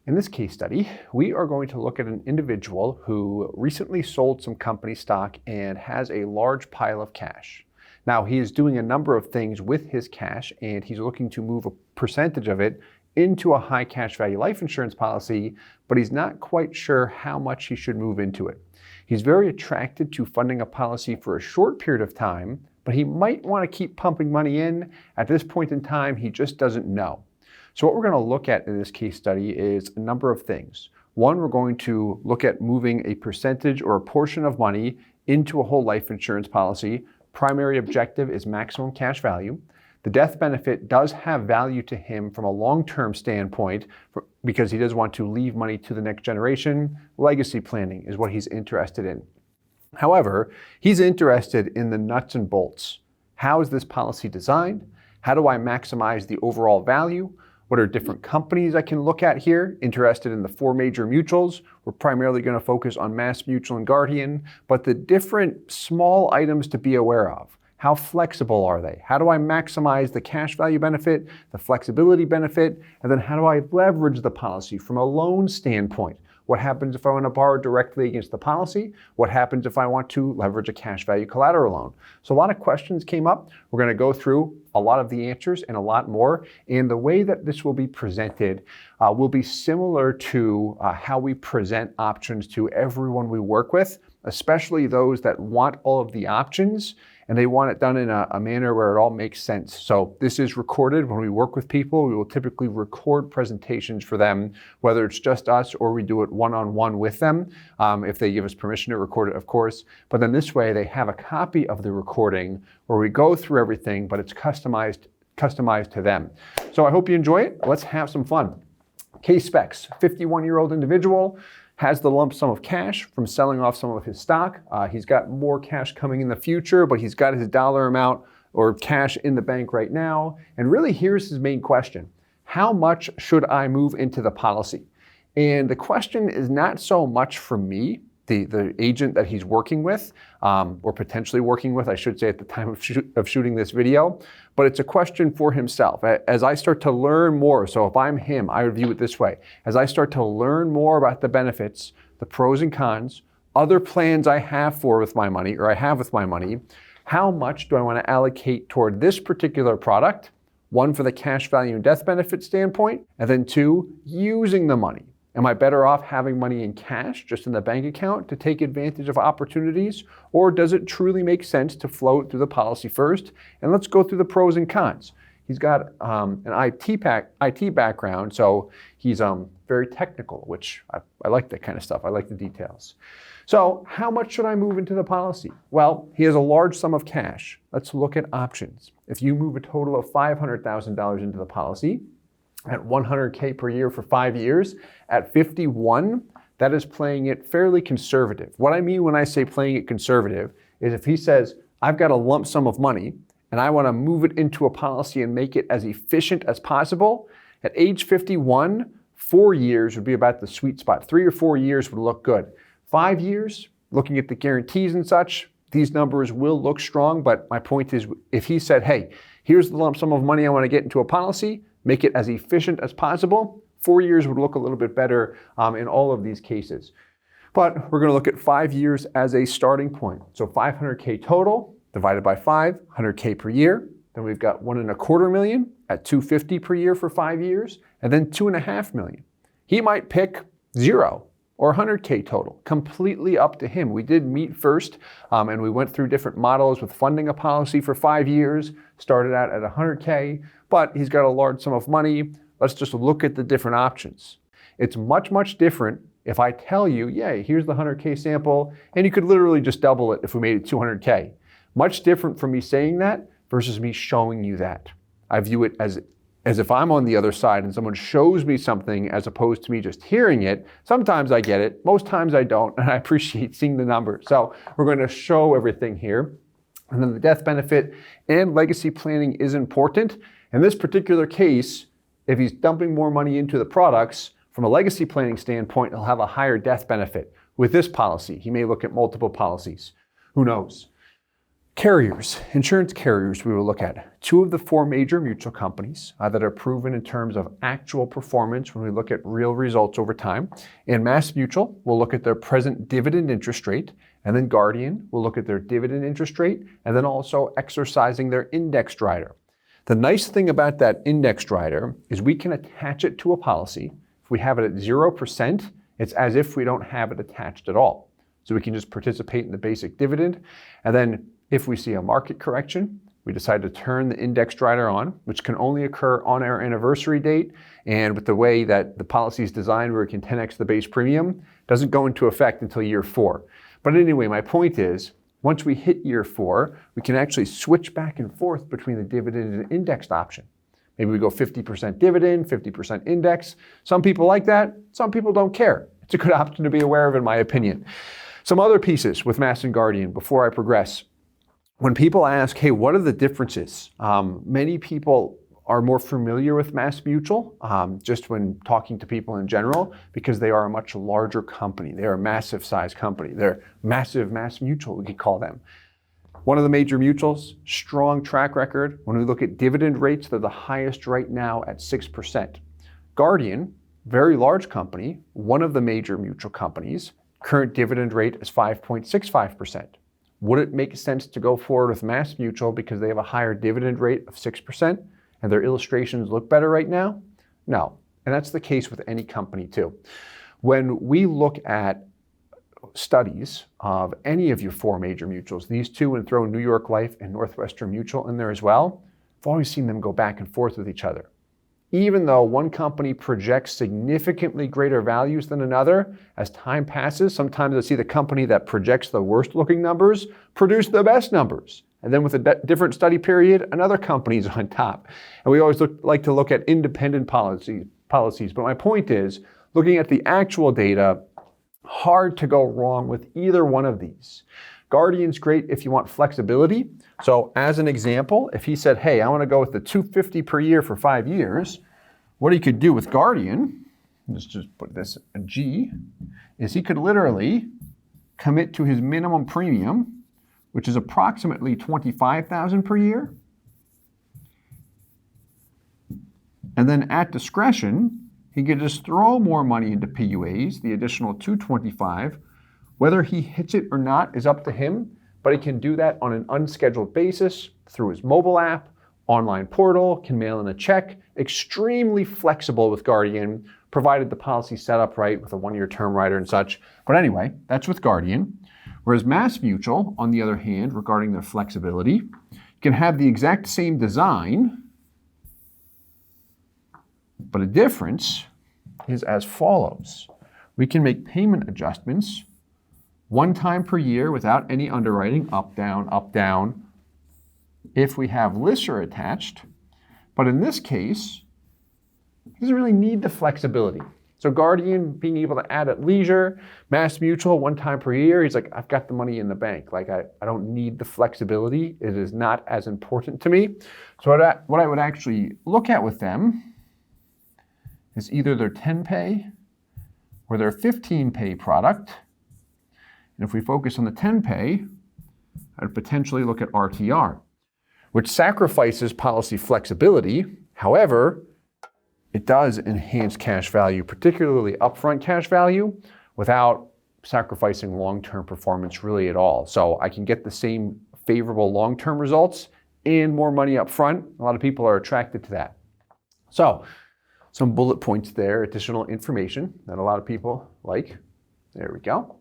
In this case study, we are going to look at an individual who recently sold some company stock and has a large pile of cash. Now, he is doing a number of things with his cash, and he's looking to move a percentage of it into a high cash value life insurance policy, but he's not quite sure how much he should move into it. He's very attracted to funding a policy for a short period of time, but he might want to keep pumping money in. At this point in time, he just doesn't know. So what we're going to look at in this case study is a number of things. One, we're going to look at moving a percentage or a portion of money into a whole life insurance policy. Primary objective is maximum cash value. The death benefit does have value to him from a long-term standpoint because he does want to leave money to the next generation. Legacy planning is what he's interested in. However, he's interested in the nuts and bolts. How is this policy designed? How do I maximize the overall value? What are different companies I can look at here? Interested in the 4 major mutuals. We're primarily going to focus on Mass Mutual and Guardian, but the different small items to be aware of. How flexible are they? How do I maximize the cash value benefit, the flexibility benefit, and then how do I leverage the policy from a loan standpoint? What happens if I want to borrow directly against the policy? What happens if I want to leverage a cash value collateral loan? So a lot of questions came up. We're going to go through a lot of the answers and a lot more. And the way that this will be presented will be similar to how we present options to everyone we work with, especially those that want all of the options and they want it done in a manner where it all makes sense. So this is recorded. When we work with people, we will typically record presentations for them, whether it's just us or we do it one-on-one with them, if they give us permission to record it, of course. But then this way, they have a copy of the recording where we go through everything, but it's customized to them. So I hope you enjoy it. Let's have some fun. Case specs, 51-year-old individual, has the lump sum of cash from selling off some of his stock. He's got more cash coming in the future, but he's got his dollar amount or cash in the bank right now. And really, here's his main question. How much should I move into the policy? And the question is not so much for me, the agent that he's working with, or potentially working with, I should say at the time of shooting this video, but it's a question for himself. As I start to learn more, so if I'm him, I would view it this way. As I start to learn more about the benefits, the pros and cons, other plans I have with my money, how much do I want to allocate toward this particular product? 1, for the cash value and death benefit standpoint, and then 2, using the money. Am I better off having money in cash, just in the bank account, to take advantage of opportunities? Or does it truly make sense to float through the policy first? And let's go through the pros and cons. He's got an IT background, so he's very technical, which I like that kind of stuff. I like the details. So how much should I move into the policy? Well, he has a large sum of cash. Let's look at options. If you move a total of $500,000 into the policy, at $100K per year for 5 years, at 51, that is playing it fairly conservative. What I mean when I say playing it conservative is if he says, I've got a lump sum of money and I want to move it into a policy and make it as efficient as possible, at age 51, 4 years would be about the sweet spot. 3 or 4 years would look good. 5 years, looking at the guarantees and such, these numbers will look strong, but my point is if he said, hey, here's the lump sum of money I want to get into a policy, make it as efficient as possible, 4 years would look a little bit better in all of these cases. But we're going to look at 5 years as a starting point. So 500K total divided by 5, 100K per year. Then we've got 1.25 million at $250 per year for 5 years, and then 2.5 million. He might pick 0 or 100K total, completely up to him. We did meet first, and we went through different models with funding a policy for 5 years, started out at 100K, but he's got a large sum of money. Let's just look at the different options. It's much, much different if I tell you, yay, here's the 100K sample, and you could literally just double it if we made it 200K. Much different from me saying that versus me showing you that. I view it as if I'm on the other side and someone shows me something as opposed to me just hearing it. Sometimes I get it, most times I don't, and I appreciate seeing the numbers. So we're going to show everything here. And then the death benefit and legacy planning is important. In this particular case, if he's dumping more money into the products, from a legacy planning standpoint, he'll have a higher death benefit. With this policy, he may look at multiple policies. Who knows? Carriers, insurance carriers, we will look at 2 of the 4 major mutual companies that are proven in terms of actual performance when we look at real results over time. In Mass Mutual, we'll look at their present dividend interest rate, and then Guardian will look at their dividend interest rate, and then also exercising their indexed rider. The nice thing about that indexed rider is we can attach it to a policy. If we have it at 0%, it's as if we don't have it attached at all. So we can just participate in the basic dividend, and then if we see a market correction, we decide to turn the indexed rider on, which can only occur on our anniversary date. And with the way that the policy is designed where it can 10x the base premium, doesn't go into effect until year 4. But anyway, my point is, once we hit year 4, we can actually switch back and forth between the dividend and indexed option. Maybe we go 50% dividend, 50% index. Some people like that, some people don't care. It's a good option to be aware of, in my opinion. Some other pieces with Mass and Guardian before I progress. When people ask, hey, what are the differences? Many people are more familiar with Mass Mutual, just when talking to people in general, because they are a much larger company. They are a massive size company. They're massive Mass Mutual, we could call them. One of the major mutuals, strong track record. When we look at dividend rates, they're the highest right now at 6%. Guardian, very large company, one of the major mutual companies, current dividend rate is 5.65%. Would it make sense to go forward with Mass Mutual because they have a higher dividend rate of 6% and their illustrations look better right now? No. And that's the case with any company too. When we look at studies of any of your 4 major mutuals, these 2, and throw New York Life and Northwestern Mutual in there as well, I've always seen them go back and forth with each other. Even though one company projects significantly greater values than another, as time passes, sometimes I see the company that projects the worst looking numbers produce the best numbers. And then with a different study period, another company's on top. And we always like to look at independent policies. But my point is, looking at the actual data, hard to go wrong with either one of these. Guardian's great if you want flexibility. So as an example, if he said, hey, I want to go with the $250 per year for 5 years, what he could do with Guardian, let's just put this a G, is he could literally commit to his minimum premium, which is approximately $25,000 per year. And then at discretion, he could just throw more money into PUAs, the additional $225. Whether he hits it or not is up to him, but he can do that on an unscheduled basis through his mobile app, online portal, can mail in a check. Extremely flexible with Guardian, provided the policy set up right with a 1-year term rider and such. But anyway, that's with Guardian. Whereas Mass Mutual, on the other hand, regarding their flexibility, can have the exact same design, but a difference is as follows. We can make payment adjustments 1 time per year without any underwriting, up, down, if we have LISR attached. But in this case, he doesn't really need the flexibility. So Guardian being able to add at leisure, Mass Mutual 1 time per year, he's like, I've got the money in the bank. Like I don't need the flexibility. It is not as important to me. So what I would actually look at with them is either their 10-pay or their 15-pay product. And if we focus on the 10-pay, I'd potentially look at RTR, which sacrifices policy flexibility. However, it does enhance cash value, particularly upfront cash value, without sacrificing long-term performance really at all. So I can get the same favorable long-term results and more money up front. A lot of people are attracted to that. So some bullet points there, additional information that a lot of people like. There we go.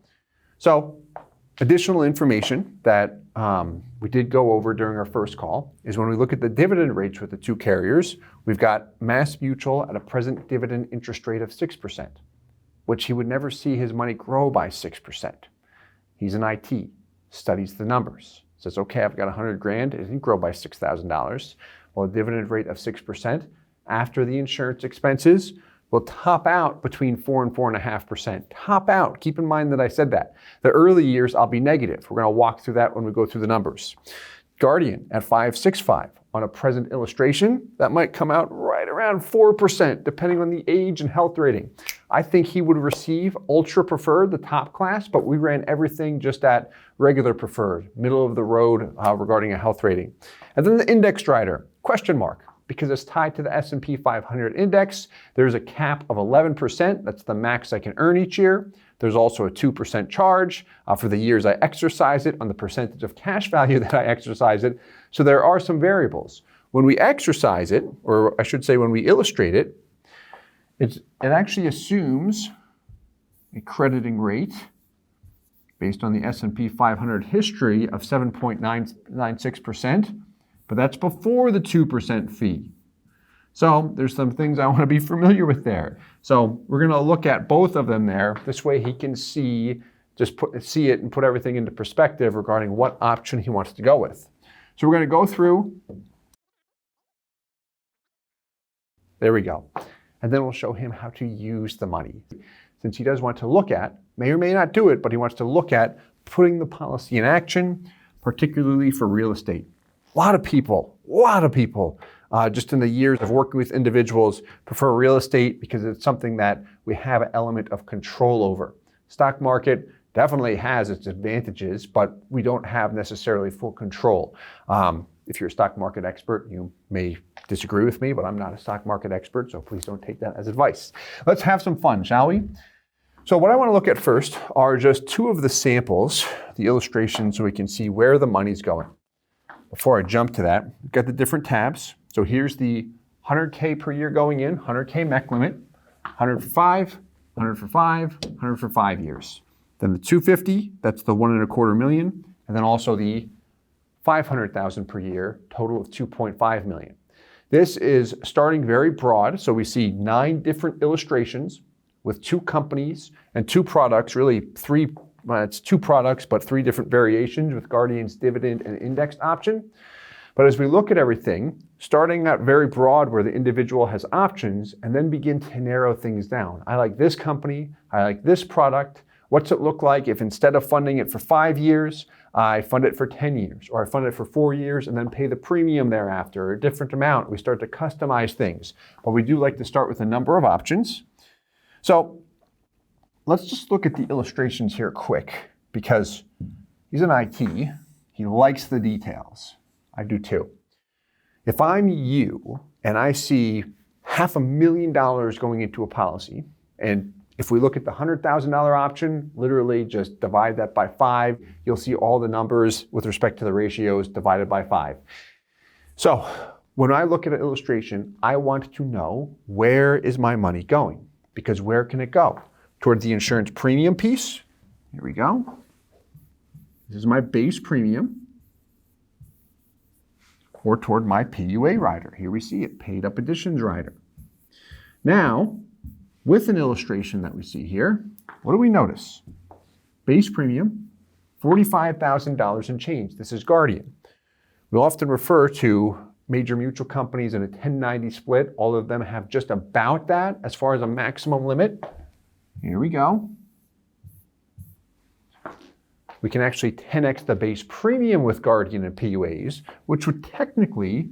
So additional information that we did go over during our first call is when we look at the dividend rates with the 2 carriers, we've got Mass Mutual at a present dividend interest rate of 6%, which he would never see his money grow by 6%. He's in IT, studies the numbers, says, okay, I've got 100 grand, it didn't grow by $6,000. Well, a dividend rate of 6% after the insurance expenses will top out between 4 and 4.5%. Top out. Keep in mind that I said that. The early years, I'll be negative. We're going to walk through that when we go through the numbers. Guardian at 5.65 on a present illustration, that might come out right around 4%, depending on the age and health rating. I think he would receive ultra preferred, the top class, but we ran everything just at regular preferred, middle of the road regarding a health rating. And then the indexed rider, question mark. Because it's tied to the S&P 500 index, there's a cap of 11%. That's the max I can earn each year. There's also a 2% charge for the years I exercise it on the percentage of cash value that I exercise it. So there are some variables. When we exercise it, or I should say when we illustrate it, it actually assumes a crediting rate based on the S&P 500 history of 7.996%. But that's before the 2% fee. So there's some things I want to be familiar with there. So we're going to look at both of them there. This way he can see it and put everything into perspective regarding what option he wants to go with. So we're going to go through. There we go. And then we'll show him how to use the money. Since he does want to look at, may or may not do it, but he wants to look at putting the policy in action, particularly for real estate. A lot of people, just in the years of working with individuals, prefer real estate because it's something that we have an element of control over. Stock market definitely has its advantages, but we don't have necessarily full control. If you're a stock market expert, you may disagree with me, but I'm not a stock market expert, so please don't take that as advice. Let's have some fun, shall we? So what I want to look at first are just two of the samples, the illustrations, so we can see where the money's going. Before I jump to that, we've got the different tabs. So here's the 100K per year going in, 100K MEC limit, 100 for 5, 100 for 5, 100 for 5 years. Then the 250, that's the 1.25 million, and then also the 500,000 per year, total of 2.5 million. This is starting very broad, so we see 9 different illustrations with 2 companies and 2 products, really 3. It's 2 products, but 3 different variations with Guardian's dividend and indexed option. But as we look at everything, starting out very broad where the individual has options and then begin to narrow things down. I like this company, I like this product. What's it look like if instead of funding it for 5 years, I fund it for 10 years, or I fund it for 4 years and then pay the premium thereafter, or a different amount. We start to customize things. But we do like to start with a number of options. So let's just look at the illustrations here quick, because he's in IT. He likes the details. I do too. If I'm you and I see $500,000 going into a policy, and if we look at the $100,000 option, literally just divide that by 5, you'll see all the numbers with respect to the ratios divided by 5. So when I look at an illustration, I want to know, where is my money going? Because where can it go? Towards the insurance premium piece. Here we go. This is my base premium. Or toward my PUA rider. Here we see it, paid up additions rider. Now, with an illustration that we see here, what do we notice? Base premium, $45,000 and change. This is Guardian. We'll often refer to major mutual companies in a 1090 split. All of them have just about that as far as a maximum limit. Here we go. We can actually 10x the base premium with Guardian and PUAs, which would technically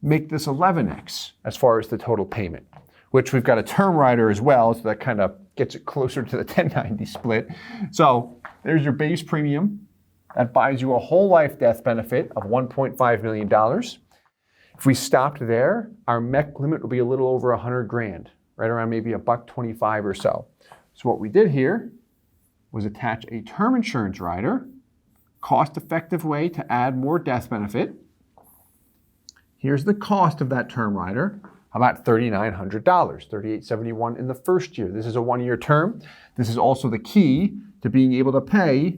make this 11x as far as the total payment, which we've got a term rider as well, so that kind of gets it closer to the 1090 split. So there's your base premium. That buys you a whole life death benefit of $1.5 million. If we stopped there, our MEC limit would be a little over $100,000, right around maybe $125 or so. So what we did here was attach a term insurance rider, cost-effective way to add more death benefit. Here's the cost of that term rider, about $3,900, $3,871 in the first year. This is a 1-year term. This is also the key to being able to pay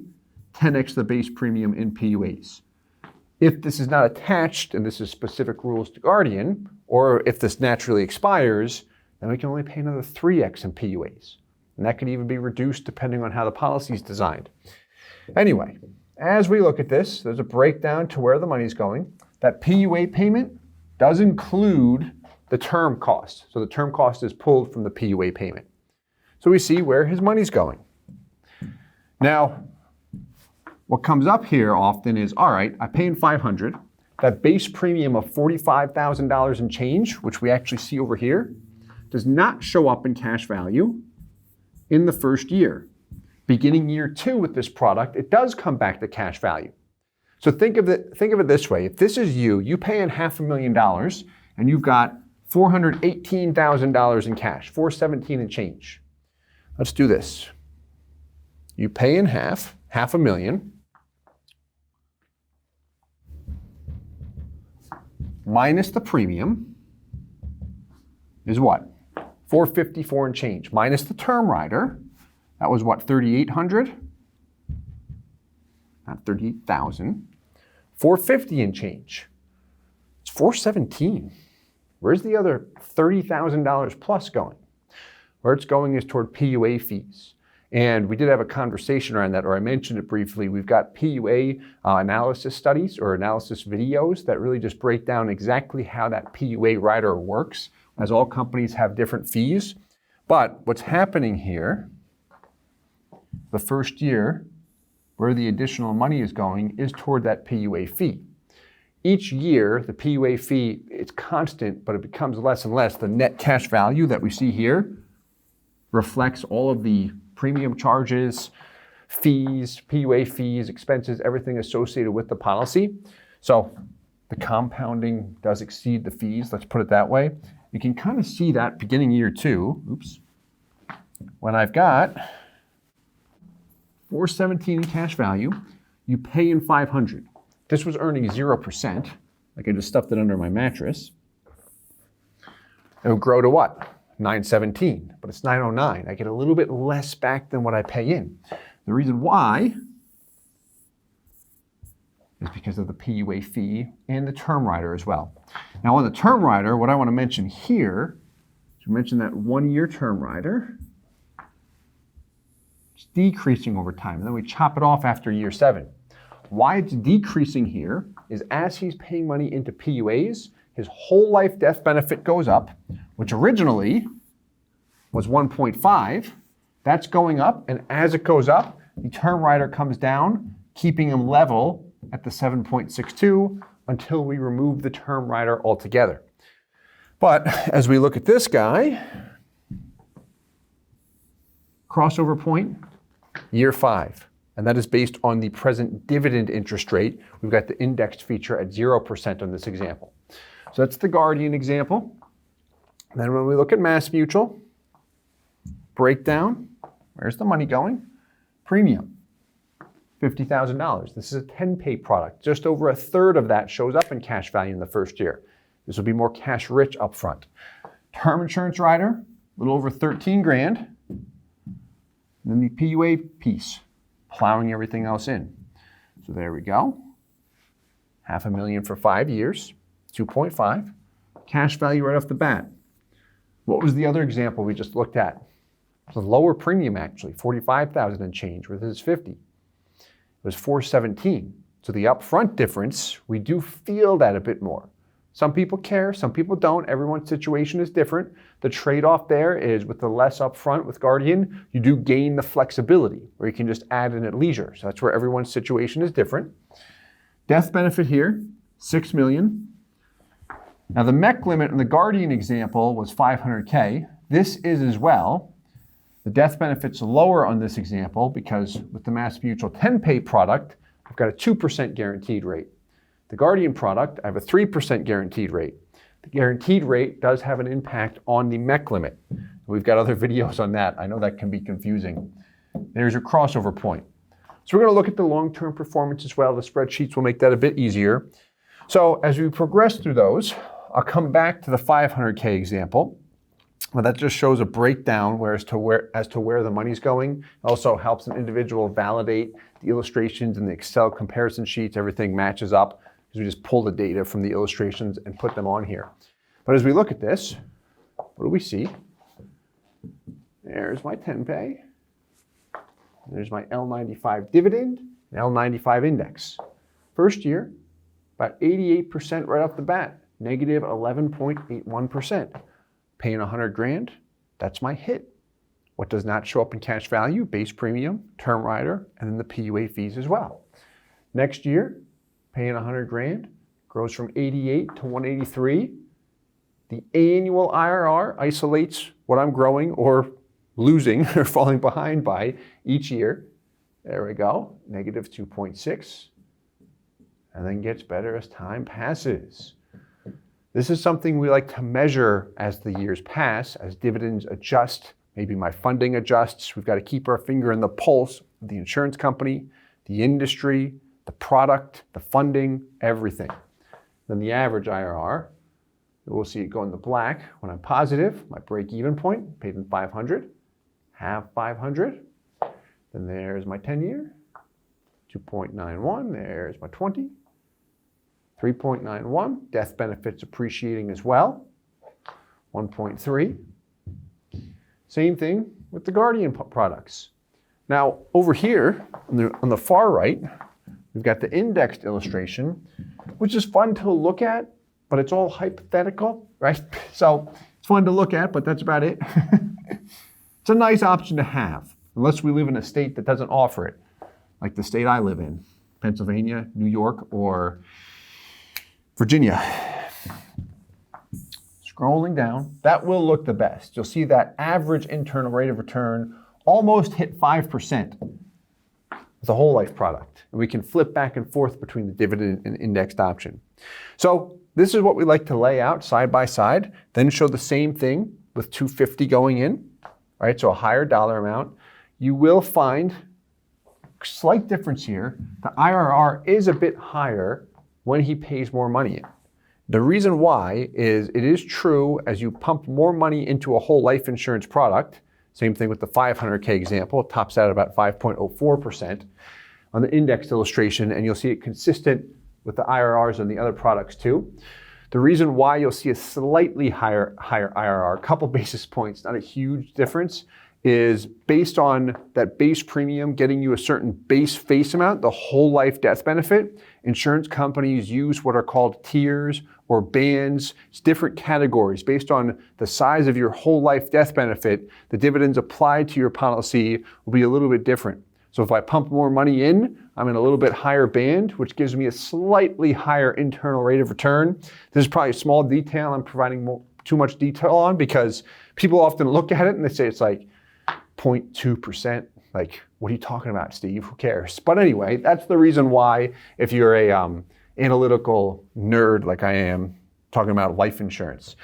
10x the base premium in PUAs. If this is not attached, and this is specific rules to Guardian, or if this naturally expires, then we can only pay another 3x in PUAs. And that could even be reduced depending on how the policy is designed. Anyway, as we look at this, there's a breakdown to where the money's going. That PUA payment does include the term cost. So the term cost is pulled from the PUA payment. So we see where his money's going. Now, what comes up here often is, all right, I pay in $500. that base premium of $45,000 and change, which we actually see over here, does not show up in cash value in the first year. Beginning year 2 with this product, it does come back to cash value. So think of it this way. If this is you pay in $500,000 and you've got $418,000 in cash, $417 and change. Let's do this. You pay in half a million, minus the premium is what? $454 and change, minus the term rider. That was what, $3,800? Not $38,000. $450 and change. It's $417. Where's the other $30,000 plus going? Where it's going is toward PUA fees. And we did have a conversation around that, or I mentioned it briefly. We've got PUA analysis studies or analysis videos that really just break down exactly how that PUA rider works, as all companies have different fees. But what's happening here, the first year, where the additional money is going is toward that PUA fee. Each year, the PUA fee, it's constant, but it becomes less and less. The net cash value that we see here reflects all of the premium charges, fees, PUA fees, expenses, everything associated with the policy. So the compounding does exceed the fees, let's put it that way. You can kind of see that beginning year 2, when I've got $417 in cash value, you pay in $500. This was earning 0%, like I just stuffed it under my mattress. It would grow to what? $917, but it's $909. I get a little bit less back than what I pay in. The reason why is because of the PUA fee and the term rider as well. Now on the term rider, what I want to mention here, is we mentioned that 1-year term rider. It's decreasing over time, and then we chop it off after year 7. Why it's decreasing here is as he's paying money into PUAs, his whole life death benefit goes up, which originally was 1.5. That's going up, and as it goes up, the term rider comes down, keeping him level at the 7.62 until we remove the term rider altogether. But as we look at this guy, crossover point, year 5. And that is based on the present dividend interest rate. We've got the indexed feature at 0% on this example. So that's the Guardian example. And then when we look at MassMutual, breakdown, where's the money going? Premium, $50,000. This is a 10-pay product. Just over a third of that shows up in cash value in the first year. This will be more cash rich up front. Term insurance rider, a little over 13 grand. And then the PUA piece, plowing everything else in. So there we go. $500,000 for 5 years, 2.5. Cash value right off the bat. What was the other example we just looked at? It was a lower premium actually, $45,000 and change, where this is $50,000. It was $417,000. So the upfront difference, we do feel that a bit more. Some people care, some people don't. Everyone's situation is different. The trade-off there is with the less upfront with Guardian, you do gain the flexibility where you can just add in at leisure. So that's where everyone's situation is different. Death benefit here, $6 million. Now the MEC limit in the Guardian example was $500K. This is as well. The death benefit's lower on this example because with the MassMutual 10-pay product, I've got a 2% guaranteed rate. The Guardian product, I have a 3% guaranteed rate. The guaranteed rate does have an impact on the MEC limit. We've got other videos on that. I know that can be confusing. There's your crossover point. So we're going to look at the long-term performance as well. The spreadsheets will make that a bit easier. So as we progress through those, I'll come back to the 500K example. Well, that just shows a breakdown as to where the money's going. It also helps an individual validate the illustrations and the Excel comparison sheets. Everything matches up because we just pull the data from the illustrations and put them on here. But as we look at this, what do we see? There's my 10-pay. There's my L95 dividend and L95 index. First year, about 88% right off the bat, negative 11.81%. Paying 100 grand, that's my hit. What does not show up in cash value? Base premium, term rider, and then the PUA fees as well. Next year, paying 100 grand, grows from 88 to 183. The annual IRR isolates what I'm growing or losing or falling behind by each year. There we go, negative 2.6, and then gets better as time passes. This is something we like to measure as the years pass, as dividends adjust, maybe my funding adjusts. We've got to keep our finger in the pulse of the insurance company, the industry, the product, the funding, everything. Then the average IRR, we'll see it go in the black when I'm positive, my break-even point, paid in 500, have 500. Then there's my 10-year, 2.91, there's my 20, 3.91, death benefits appreciating as well, 1.3. Same thing with the Guardian products. Now, over here, on the far right, we've got the indexed illustration, which is fun to look at, but it's all hypothetical, right? So it's fun to look at, but that's about it. It's a nice option to have, unless we live in a state that doesn't offer it, like the state I live in, Pennsylvania, New York, or Virginia. Scrolling down, that will look the best. You'll see that average internal rate of return almost hit 5% with a whole life product. And we can flip back and forth between the dividend and indexed option. So this is what we like to lay out side by side, then show the same thing with 250 going in, right? So a higher dollar amount. You will find a slight difference here. The IRR is a bit higher when he pays more money in. The reason why is it is true as you pump more money into a whole life insurance product, same thing with the 500K example, it tops out at about 5.04% on the indexed illustration, and you'll see it consistent with the IRRs on the other products too. The reason why you'll see a slightly higher IRR, a couple basis points, not a huge difference, is based on that base premium getting you a certain base face amount, the whole life death benefit. Insurance companies use what are called tiers or bands. It's different categories. Based on the size of your whole life death benefit, the dividends applied to your policy will be a little bit different. So if I pump more money in, I'm in a little bit higher band, which gives me a slightly higher internal rate of return. This is probably a small detail I'm providing too much detail on because people often look at it and they say it's like 0.2%. Like, what are you talking about, Steve? Who cares? But anyway, that's the reason why, if you're a analytical nerd like I am, talking about life insurance.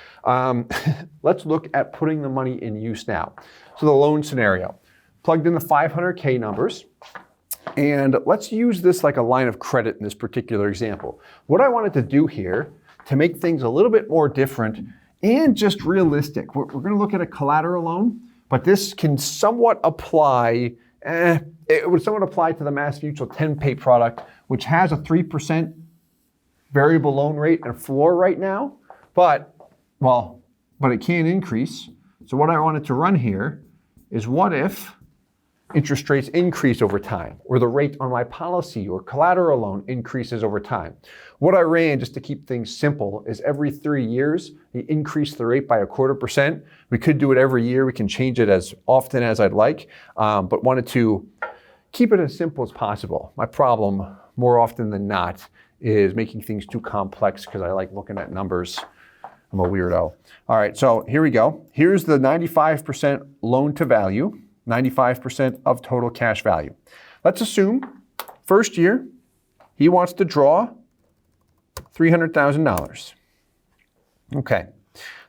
Let's look at putting the money in use now. So the loan scenario. Plugged in the 500K numbers, and let's use this like a line of credit in this particular example. What I wanted to do here to make things a little bit more different and just realistic, we're going to look at a collateral loan, but this can somewhat apply, it would somewhat apply to the Mass Mutual 10-pay product, which has a 3% variable loan rate and floor right now, but it can increase. So what I wanted to run here is what if interest rates increase over time, or the rate on my policy or collateral loan increases over time. What I ran, just to keep things simple, is every 3 years, we increase the rate by 0.25%. We could do it every year. We can change it as often as I'd like, but wanted to keep it as simple as possible. My problem, more often than not, is making things too complex because I like looking at numbers. I'm a weirdo. All right, so here we go. Here's the 95% loan to value. 95% of total cash value. Let's assume first year he wants to draw $300,000. Okay,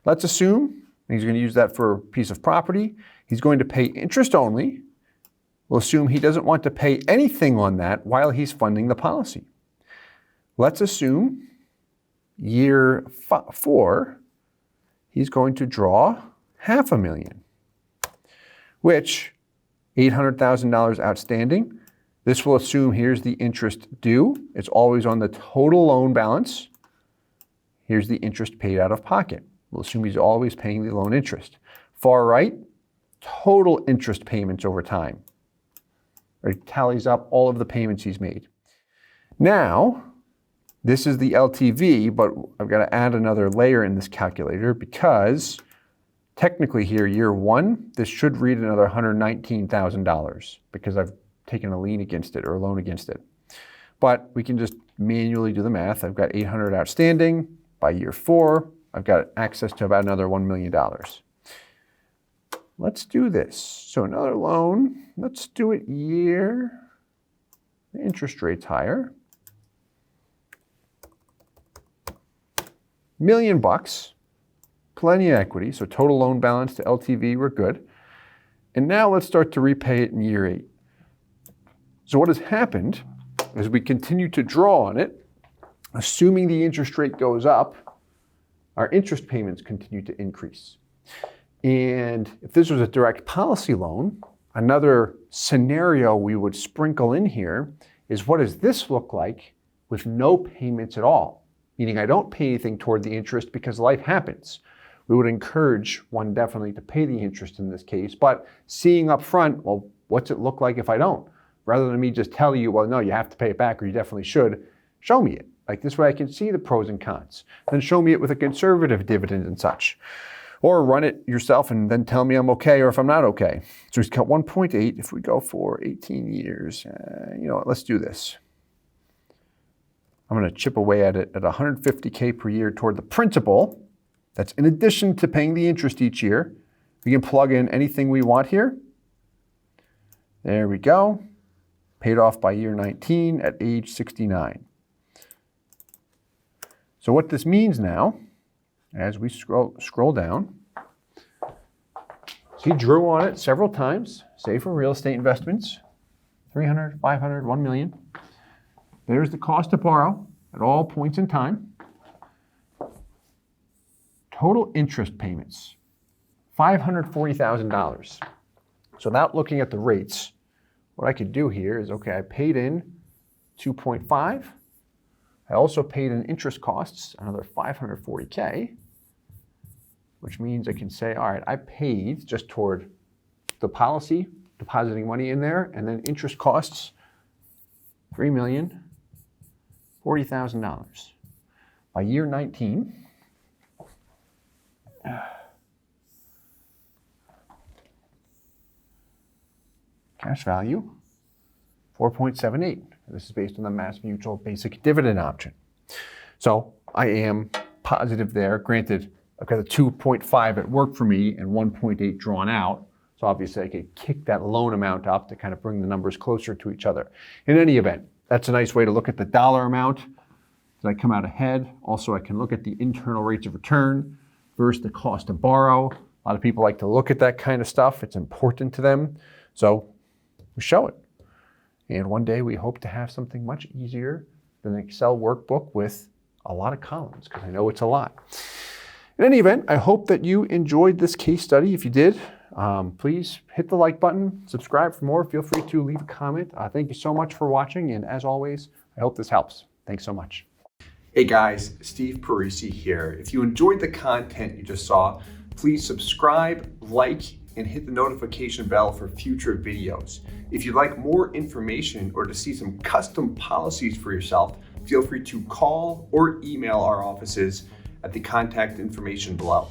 let's assume he's going to use that for a piece of property. He's going to pay interest only. We'll assume he doesn't want to pay anything on that while he's funding the policy. Let's assume year 4, he's going to draw $500,000. Which $800,000 outstanding. This will assume here's the interest due. It's always on the total loan balance. Here's the interest paid out of pocket. We'll assume he's always paying the loan interest. Far right, total interest payments over time. It tallies up all of the payments he's made. Now, this is the LTV, but I've got to add another layer in this calculator because technically here, year 1, this should read another $119,000 because I've taken a lien against it or a loan against it. But we can just manually do the math. I've got 800 outstanding. By year 4, I've got access to about another $1 million. Let's do this. So another loan, let's do it year. The interest rate's higher. $1 million, plenty of equity. So total loan balance to LTV, we're good. And now let's start to repay it in year 8. So what has happened is we continue to draw on it, assuming the interest rate goes up, our interest payments continue to increase. And if this was a direct policy loan, another scenario we would sprinkle in here is, what does this look like with no payments at all? Meaning I don't pay anything toward the interest because life happens. We would encourage one definitely to pay the interest in this case, but seeing up front, well, what's it look like if I don't? Rather than me just tell you, well, no, you have to pay it back or you definitely should, show me it. Like this way I can see the pros and cons. Then show me it with a conservative dividend and such. Or run it yourself and then tell me I'm okay or if I'm not okay. So we've got 1.8. If we go for 18 years, you know what, let's do this. I'm going to chip away at it at $150K per year toward the principal. That's in addition to paying the interest each year. We can plug in anything we want here. There we go. Paid off by year 19 at age 69. So what this means now, as we scroll down, so he drew on it several times, say for real estate investments, 300, 500, 1 million. There's the cost to borrow at all points in time. Total interest payments, $540,000. So without looking at the rates, what I could do here is, okay, I paid in 2.5. I also paid in interest costs, another $540K, which means I can say, all right, I paid just toward the policy, depositing money in there, and then interest costs, $3,040,000. By year 19, cash value, 4.78. This is based on the MassMutual basic dividend option. So I am positive there. Granted, I've got a 2.5 at work for me and 1.8 drawn out. So obviously I could kick that loan amount up to kind of bring the numbers closer to each other. In any event, that's a nice way to look at the dollar amount. Did I come out ahead? Also, I can look at the internal rates of return versus the cost to borrow. A lot of people like to look at that kind of stuff. It's important to them. So we show it. And one day we hope to have something much easier than an Excel workbook with a lot of columns, because I know it's a lot. In any event, I hope that you enjoyed this case study. If you did, please hit the like button, subscribe for more. Feel free to leave a comment. Thank you so much for watching. And as always, I hope this helps. Thanks so much. Hey guys, Steve Parisi here. If you enjoyed the content you just saw, please subscribe, like, and hit the notification bell for future videos. If you'd like more information or to see some custom policies for yourself, feel free to call or email our offices at the contact information below.